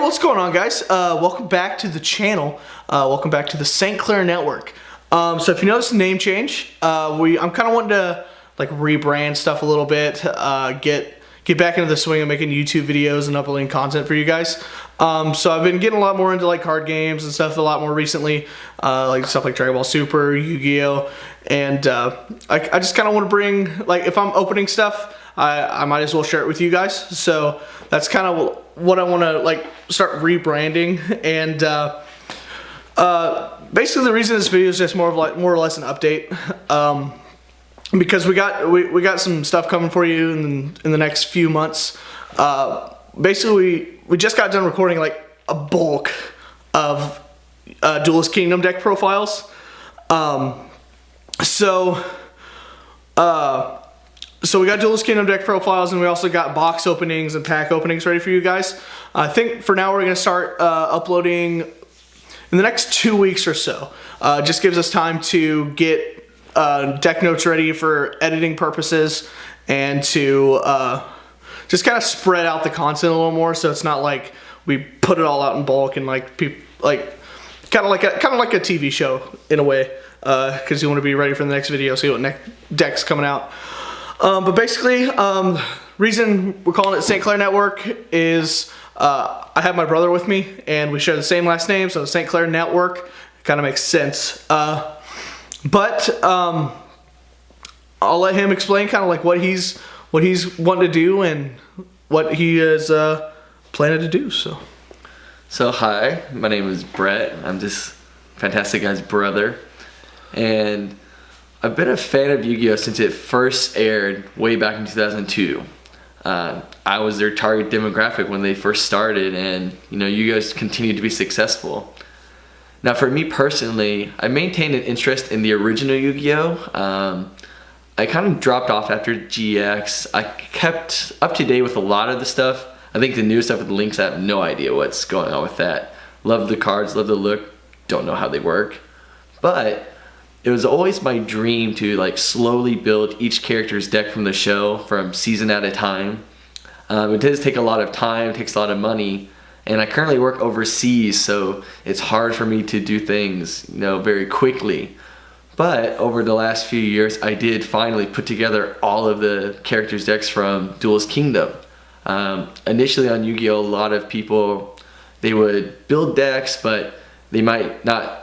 what's going on, guys? Welcome back to the channel. Welcome back to the Stclair network. So if you notice the name change, I'm kind of wanting to like rebrand stuff a little bit, get back into the swing of making YouTube videos and uploading content for you guys. So I've been getting a lot more into like card games and stuff a lot more recently, like stuff like Dragon Ball Super, Yu-Gi-Oh, and I just kind of want to bring, like, if I'm opening stuff, I might as well share it with you guys. So that's kind of what I want to like start rebranding, and basically the reason this video is just more or less an update, because we got some stuff coming for you in the next few months. Basically we just got done recording like a bulk of Duelist Kingdom deck profiles. So we got Duelist Kingdom deck profiles, and we also got box openings and pack openings ready for you guys. I think for now we're going to start uploading in the next 2 weeks or so. Just gives us time to get deck notes ready for editing purposes, and to just kind of spread out the content a little more, so it's not like we put it all out in bulk and like people kind of like a TV show in a way, because you want to be ready for the next video, see what deck's coming out. But basically, reason we're calling it Stclair Network is I have my brother with me, and we share the same last name, so Stclair Network kind of makes sense. But I'll let him explain kind of like what he's wanting to do and what he is planning to do. So hi, my name is Brett. I'm this fantastic guy's brother, and I've been a fan of Yu-Gi-Oh since it first aired way back in 2002. I was their target demographic when they first started, and you know, you guys continue to be successful. Now for me personally, I maintained an interest in the original Yu-Gi-Oh. I kind of dropped off after GX. I kept up to date with a lot of the stuff. I think the new stuff with the links, I have no idea what's going on with that. Love the cards, love the look, don't know how they work. But it was always my dream to like slowly build each character's deck from the show, from season at a time. It does take a lot of time, it takes a lot of money, and I currently work overseas, so it's hard for me to do things, you know, very quickly. But over the last few years, I did finally put together all of the characters' decks from Duelist Kingdom. Initially on Yu-Gi-Oh, a lot of people, they would build decks, but they might not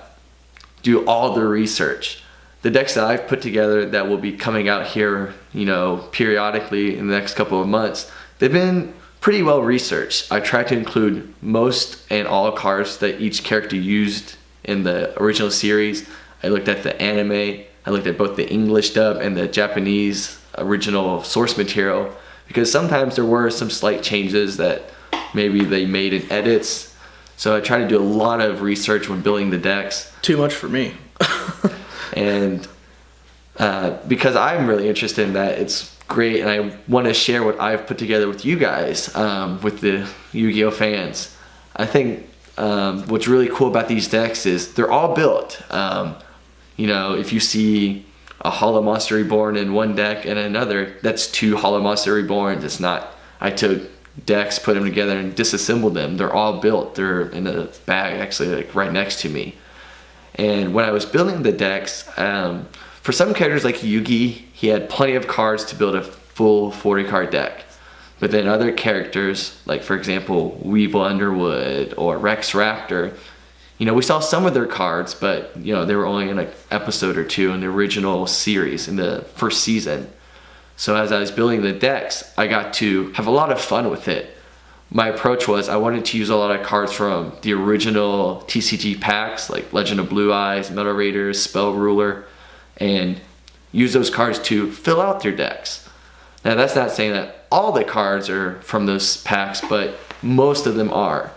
do all the research. The decks that I've put together that will be coming out here, you know, periodically in the next couple of months, they've been pretty well researched. I tried to include most and all cards that each character used in the original series. I looked at the anime, I looked at both the English dub and the Japanese original source material, because sometimes there were some slight changes that maybe they made in edits. So I tried to do a lot of research when building the decks. Too much for me. And because I'm really interested in that, it's great, and I want to share what I've put together with you guys, with the Yu-Gi-Oh fans. I think what's really cool about these decks is they're all built. You know, if you see a Hollow Monster Reborn in one deck and another, that's two Hollow Monster Reborns. It's not, I took decks, put them together and disassembled them. They're all built. They're in a bag actually like right next to me. And when I was building the decks, for some characters like Yugi, he had plenty of cards to build a full 40 card deck. But then other characters, like for example Weevil Underwood or Rex Raptor, you know, we saw some of their cards, but you know, they were only in an episode or two in the original series in the first season. So as I was building the decks, I got to have a lot of fun with it. My approach was I wanted to use a lot of cards from the original TCG packs, like Legend of Blue Eyes, Metal Raiders, Spell Ruler, and use those cards to fill out their decks. Now that's not saying that all the cards are from those packs, but most of them are.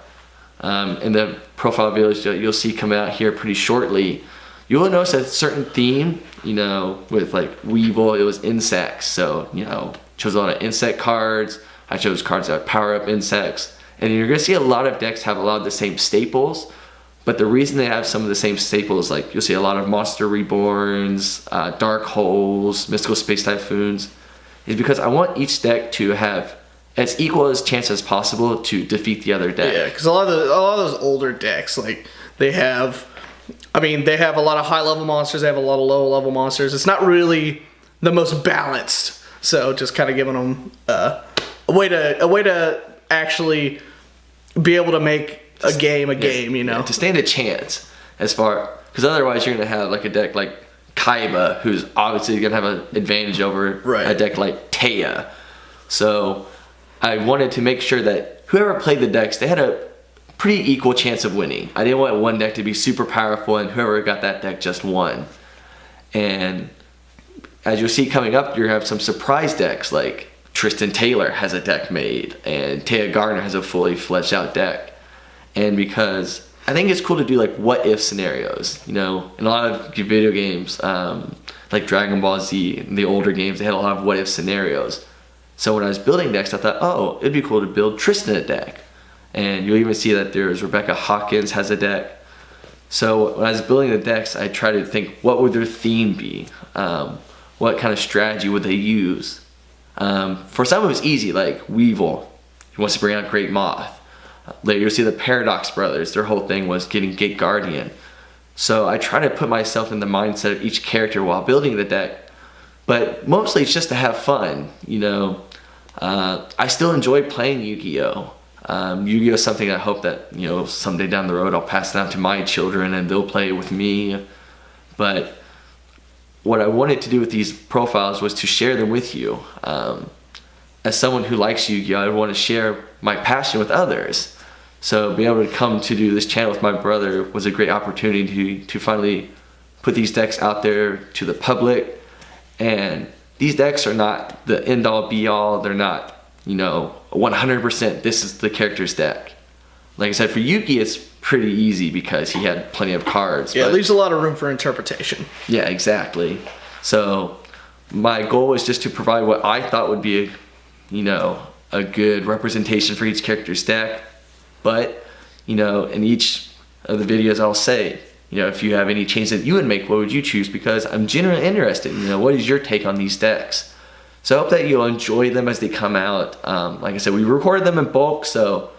In the profile videos that you'll see coming out here pretty shortly, you'll notice a certain theme, you know, with like Weevil, it was insects. So, you know, chose a lot of insect cards. I chose cards that power up insects. And you're gonna see a lot of decks have a lot of the same staples, but the reason they have some of the same staples, like you'll see a lot of Monster Reborns, Dark Holes, Mystical Space Typhoons, is because I want each deck to have as equal as chance as possible to defeat the other deck. Yeah, because a lot of those older decks, like they have a lot of high level monsters, they have a lot of low level monsters. It's not really the most balanced. So just kind of giving them a way to actually be able to make a game, you know, to stand a chance because otherwise you're gonna have like a deck like Kaiba, who's obviously gonna have an advantage over a deck like Taya. So I wanted to make sure that whoever played the decks, they had a pretty equal chance of winning. I didn't want one deck to be super powerful and whoever got that deck just won. And as you'll see coming up, you have some surprise decks, like Tristan Taylor has a deck made and Taya Gardner has a fully fleshed out deck. And because I think it's cool to do like what if scenarios, you know, in a lot of video games, like Dragon Ball Z, in the older games, they had a lot of what if scenarios. So when I was building decks, I thought, oh, it'd be cool to build Tristan a deck. And you'll even see that there's Rebecca Hawkins has a deck. So when I was building the decks, I tried to think, what would their theme be? What kind of strategy would they use? For some it was easy, like Weevil, he wants to bring out Great Moth. Later you'll see the Paradox Brothers, their whole thing was getting Gate Guardian. So I try to put myself in the mindset of each character while building the deck. But mostly it's just to have fun, you know. I still enjoy playing Yu-Gi-Oh! Yu-Gi-Oh! Is something I hope that, you know, someday down the road I'll pass it on to my children and they'll play it with me. But what I wanted to do with these profiles was to share them with you. As someone who likes Yu-Gi-Oh! I want to share my passion with others. So being able to come to do this channel with my brother was a great opportunity to finally put these decks out there to the public. And these decks are not the end all be all. They're not, you know, 100% this is the character's deck. Like I said, for Yuki it's pretty easy because he had plenty of cards. Yeah, it leaves a lot of room for interpretation. Yeah, exactly. So my goal was just to provide what I thought would be a good representation for each character's deck. But, you know, in each of the videos I'll say, you know, if you have any changes that you would make, what would you choose? Because I'm genuinely interested, you know, what is your take on these decks? So I hope that you'll enjoy them as they come out. Like I said, we recorded them in bulk, so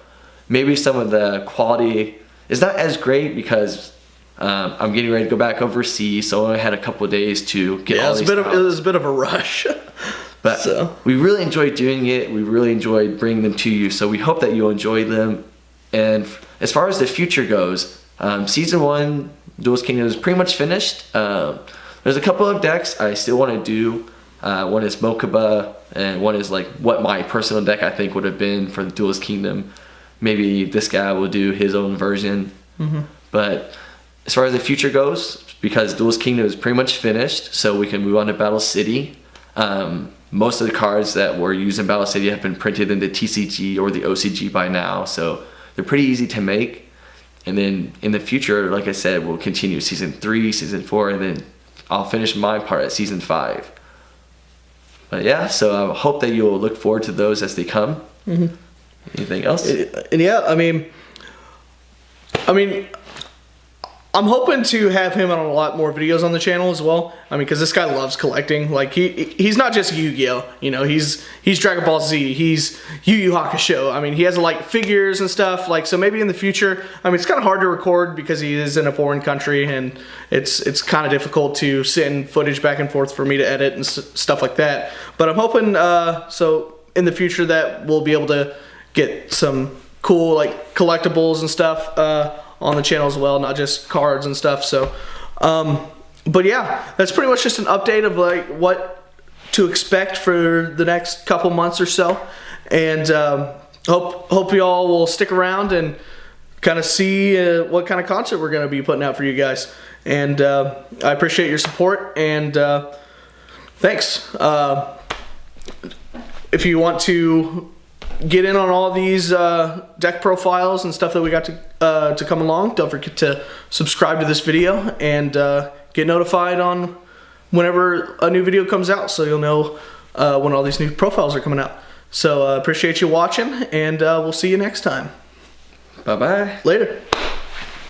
maybe some of the quality is not as great because I'm getting ready to go back overseas, so I only had a couple of days to get all these out. It was a bit of a rush. But we really enjoyed doing it. We really enjoyed bringing them to you, so we hope that you'll enjoy them. And as far as the future goes, Season 1, Duelist Kingdom is pretty much finished. There's a couple of decks I still want to do. One is Mokuba, and one is like what my personal deck I think would have been for the Duelist Kingdom. Maybe this guy will do his own version. Mm-hmm. But as far as the future goes, because Duelist Kingdom is pretty much finished, so we can move on to Battle City. Most of the cards that were used in Battle City have been printed in the TCG or the OCG by now, so they're pretty easy to make. And then in the future, like I said, we'll continue Season 3, Season 4, and then I'll finish my part at Season 5. But yeah, so I hope that you'll look forward to those as they come. Mm-hmm. Anything else? And yeah, I mean, I'm hoping to have him on a lot more videos on the channel as well. I mean, because this guy loves collecting. Like he's not just Yu-Gi-Oh. You know, he's Dragon Ball Z. He's Yu Yu Hakusho. I mean, he has like figures and stuff. Like, so maybe in the future. I mean, it's kind of hard to record because he is in a foreign country, and it's kind of difficult to send footage back and forth for me to edit and stuff like that. But I'm hoping so in the future that we'll be able to get some cool like collectibles and stuff on the channel as well, not just cards and stuff. So but yeah, that's pretty much just an update of like what to expect for the next couple months or so. And hope y'all will stick around and kind of see what kind of content we're going to be putting out for you guys. And I appreciate your support, and thanks. If you want to get in on all these deck profiles and stuff that we got to come along, don't forget to subscribe to this video and get notified on whenever a new video comes out, so you'll know when all these new profiles are coming out. So appreciate you watching, and we'll see you next time. Bye-bye. Later.